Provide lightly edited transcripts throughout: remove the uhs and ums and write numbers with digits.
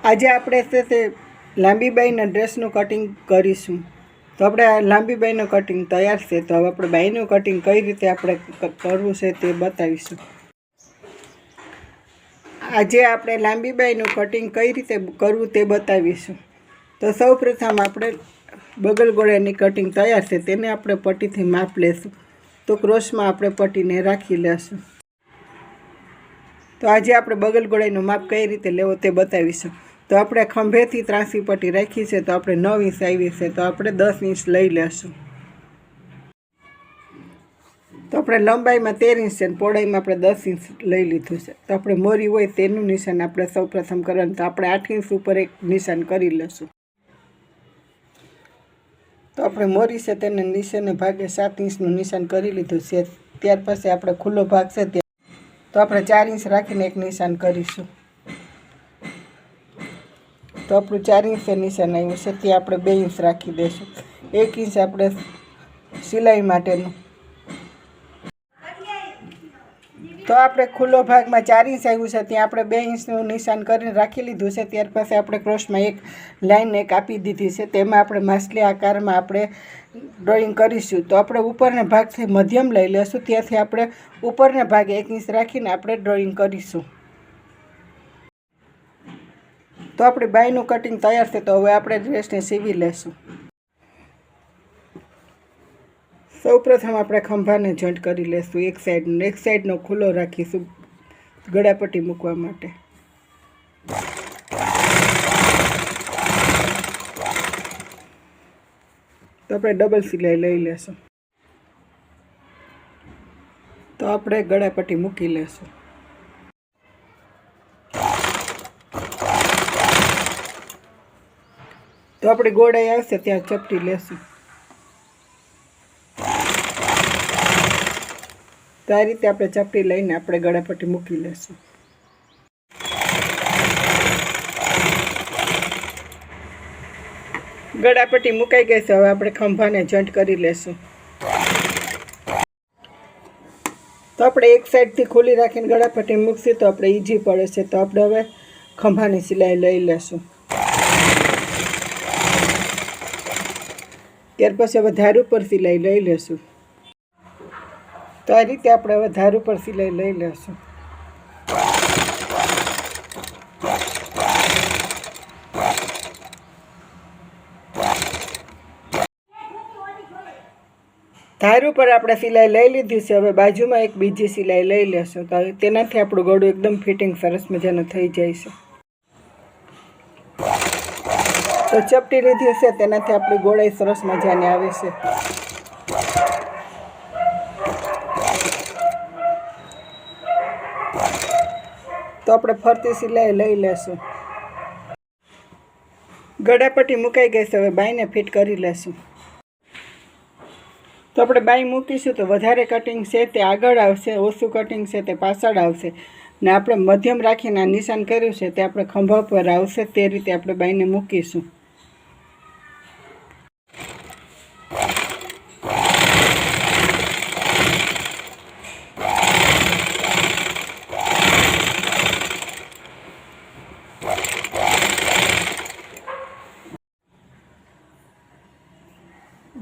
આજે આપણે તે લાંબી બાઈના ડ્રેસનું કટિંગ કરીશું. તો આપણે આ લાંબી બાઈનું કટિંગ તૈયાર છે. તો હવે આપણે બાઈનું કટિંગ કઈ રીતે આપણે કરવું છે તે બતાવીશું. આજે આપણે લાંબી બાઈનું કટિંગ કઈ રીતે કરવું તે બતાવીશું. તો સૌપ્રથમ આપણે બગલ ગોળાની કટિંગ તૈયાર છે, તેને આપણે પટ્ટીથી માપ લેશું. તો ક્રોસમાં આપણે પટ્ટીને રાખી લેશું. તો આજે આપણે બગલ ગોળાઈનું માપ કઈ રીતે લેવો તે બતાવીશું. તો આપણે ખંભેથી ત્રાસી પટ્ટી રાખી છે, તો આપણે 9 ઇંચ આવી છે, તો આપણે 10 ઇંચ લઈ લેશું. તો આપણે લંબાઈમાં 13 ઇંચ છે અને પહોળાઈમાં આપણે 10 ઇંચ લઈ લીધું છે. તો આપણે મોરી હોય તેનું નિશાન આપણે સૌપ્રથમ કરવાનું. તો આપણે 8 ઇંચ ઉપર એક નિશાન કરી લેશું. તો આપણે મોરી છે તેને નીચેના ભાગે 7 ઇંચનું નિશાન કરી લીધું છે. ત્યાર પછી આપણે ખુલ્લો ભાગ છે તો આપણે 4 ઇંચ રાખીને એક નિશાન કરીશું. તો આપણું 4 ઇંચ નિશાન આવ્યું છે, ત્યાં આપણે 2 ઇંચ રાખી દઈશું. 1 ઇંચ આપણે સિલાઈ માટેનું. તો આપણે ખુલ્લો ભાગમાં 4 ઇંચ આવ્યું છે, ત્યાં આપણે 2 ઇંચનું નિશાન કરીને રાખી લીધું છે. ત્યાર પછી આપણે ક્રોસમાં એક લાઈન આપી દીધી છે, તેમાં આપણે માછલી આકારમાં આપણે ડ્રોઈંગ કરીશું. તો આપણે ઉપરના ભાગથી મધ્યમ લઈ લઈશું, ત્યાંથી આપણે ઉપરના ભાગે 1 ઇંચ રાખીને આપણે ડ્રોઈંગ કરીશું. તો આપણી બાઈનું કટિંગ તૈયાર છે. તો હવે આપણે ડ્રેસને સીવી લેશું. સૌપ્રથમ આપણે ખંભાને જોઈન્ટ કરી લેશું. એક સાઈડનો ખુલ્લો રાખીશું ગળાપટ્ટી મૂકવા માટે. તો આપણે ડબલ સિલાઈ લઈ લેશું. તો આપણે ગળાપટ્ટી મૂકી લેશું. તો આપણી ગોળાઈ આવશે ત્યાં ચપટી લેશું. તો આ રીતે આપણે ચપટી લઈને આપણે ગળાપટ્ટી મૂકી લેશું. ગળાપટ્ટી મુકાઈ ગઈ છે. હવે આપણે ખંભાને જોઈન્ટ કરી લેશું. તો આપણે એક સાઈડથી ખોલી રાખીને ગળાપટ્ટી મૂકશું તો આપણે ઈઝી પડે છે. તો આપણે હવે ખંભાની સિલાઈ લઈ લેશું. ત્યાર પછી હવે ધાર ઉપર સિલાઈ લઈ લેશું. તો આ રીતે આપણે હવે ધાર ઉપર સિલાઈ લઈ લેશું. ધાર ઉપર આપણે સિલાઈ લઈ લીધી છે. હવે બાજુમાં એક બીજી સિલાઈ લઈ લેશું. તો તેનાથી આપણું ગળું એકદમ ફિટિંગ સરસ મજાનું થઈ જાય છે. તો ચપટી લીધી છે, તેનાથી આપણી ગોળાઈ સરસ મજાની આવે છે. તો આપણે ફરતી સિલાઈ લઈ લેશું. ગળાપટ્ટી મુકાઈ ગઈ છે. હવે બાઈને ફિટ કરી લેશું. તો આપણે બાઈ મૂકીશું તો વધારે કટિંગ છે તે આગળ આવશે, ઓછું કટિંગ છે તે પાછળ આવશે. ને આપણે મધ્યમ રાખીને નિશાન કર્યું છે તે આપણે ખંભા પર આવશે. તે રીતે આપણે બાઈને મૂકીશું.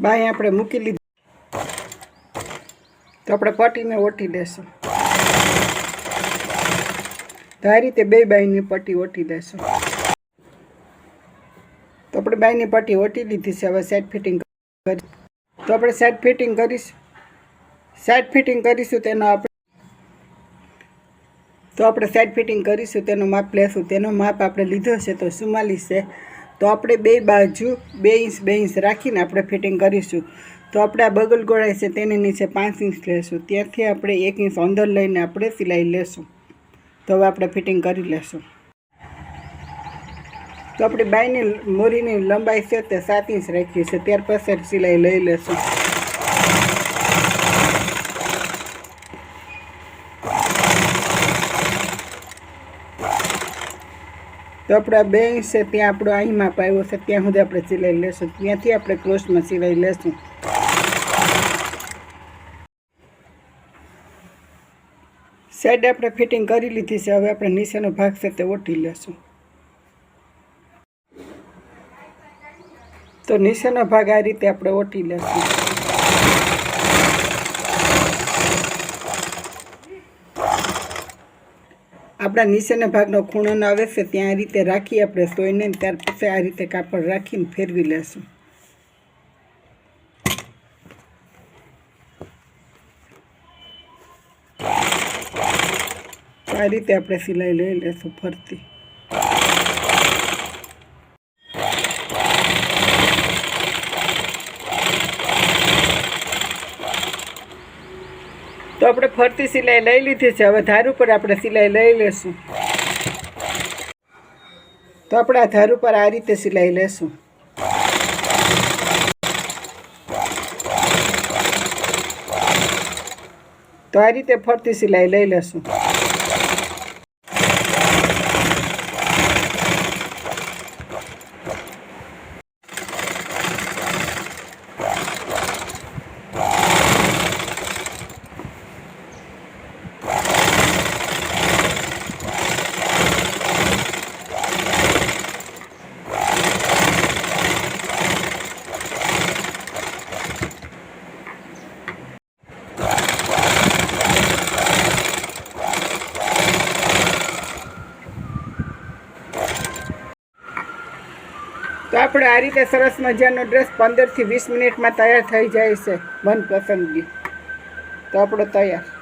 બાઈ આપણે મૂકી લીધી. તો આપણે પટ્ટીને ઓટી લેશું. તો આ રીતે બે બાઈની પટ્ટી ઓટી લેશું. તો આપણે બાઈની પટ્ટી ઓટી લીધી છે. હવે સાઈડ ફિટિંગ કરી. તો આપણે સાઈડ ફિટિંગ કરીશું. સાઈડ ફિટિંગ કરીશું તેનો સાઈડ ફિટિંગ કરીશું તેનું માપ લેશું. તેનો માપ આપણે લીધો છે તો 44 છે. તો આપણે બે બાજુ 2 ઇંચ રાખીને આપણે ફિટિંગ કરીશું. તો આપણે આ બગલ ગોળાઈ છે તેની નીચે 5 ઇંચ લેશું. ત્યાંથી આપણે 1 ઇંચ અંદર લઈને આપણે સિલાઈ લેશું. તો હવે આપણે ફિટિંગ કરી લેશું. તો આપણી બાઈની મોરીની લંબાઈ છે તે 7 ઇંચ રાખી છે. ત્યાર પછી સિલાઈ લઈ લેશું. તો આપણે 2 ઇંચ છે ત્યાં આપણો અહીં માપ આવ્યો છે, ત્યાં સુધી આપણે સિલાઈ લેશું. ત્યાંથી આપણે ક્રોસમાં સિલાઈ લેશું. સાઈડ આપણે ફિટિંગ કરી લીધી છે. હવે આપણે નીચેનો ભાગ છે તે ઓટી લેશું. તો નીચેનો ભાગ આ રીતે આપણે ઓટી લેશું. આપણા નીચેના ભાગનો ખૂણો આવે છે ત્યાં આ રીતે રાખી આપણે સોઈને ત્યાર પછી આ રીતે કાપડ રાખીને ફેરવી લેશું. આ રીતે આપણે સિલાઈ લઈ લેશું ફરતી. તો આપણે ફરતી સિલાઈ લઈ લીધી છે. હવે ધાર ઉપર આપણે સિલાઈ લઈ લેશું. તો આપણે આ ધાર ઉપર આ રીતે સિલાઈ લેશું. તો આ રીતે ફરતી સિલાઈ લઈ લેશું. તો આપણે આ રીતે સરસ મજાનો ડ્રેસ 15 થી 20 મિનિટમાં તૈયાર થઈ જાય છે મનપસંદગી. તો આપણો તૈયાર.